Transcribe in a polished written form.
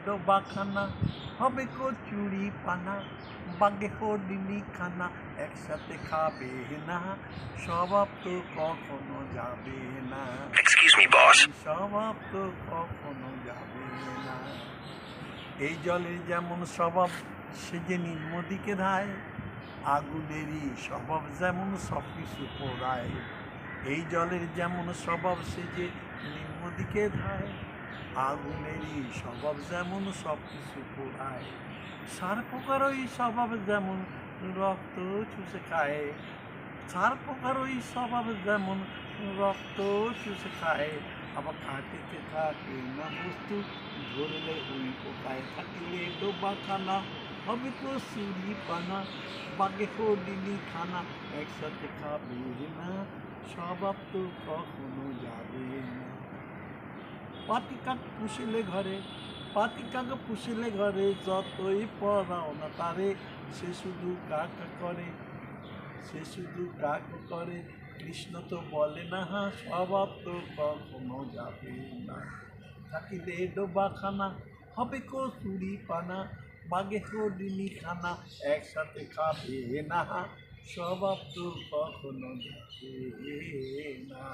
ডোবাখানা হবে কচুরি পানা, বাগে হরিণী খানা একসাথে খাবে না, স্বভাব তো কখনো যাবে না। Excuse me, boss. স্বভাব তো কখনো যাবে না। এই জলের যেমন স্বভাব সে যে নির্মদিকে ধায়, আগুনেরই স্বভাব যেমন সব কিছু পোড়ায়। এই জলের যেমন স্বভাব সে যে নির্মদিকে ধায়, আগুনেরই স্বভাব যেমন সব কিছু পোড়ায়। সার পোকার ওই স্বভাব যেমন রক্ত চুষে খায়, সার পোকার ওই স্বভাব যেমন রক্ত চুষে খায়। আবার কাটিতে থাকে না বস্তু, ধরলে ওই পোকায় থাকিলে ডোবাখানা হবে কচুরি পানা, বাগে হরিণী খানা একসাথে খাবে না, স্বভাব তো কখনো যাবে না। পাতি কাক পুষিলে ঘরে, পাতি কাক পুষিলে ঘরে, যতই পড়াও না তারে, সে শুধু কাক করে, সে শুধু কাক করে। কৃষ্ণ তো বলে না স্বভাব তো কখনো যাবে না। থাকিলে ডোবাখানা হবে কচুরি পানা, বাগে হরিণী খানা একসাথে খাবে না, স্বভাব তো কখনো যাবে না।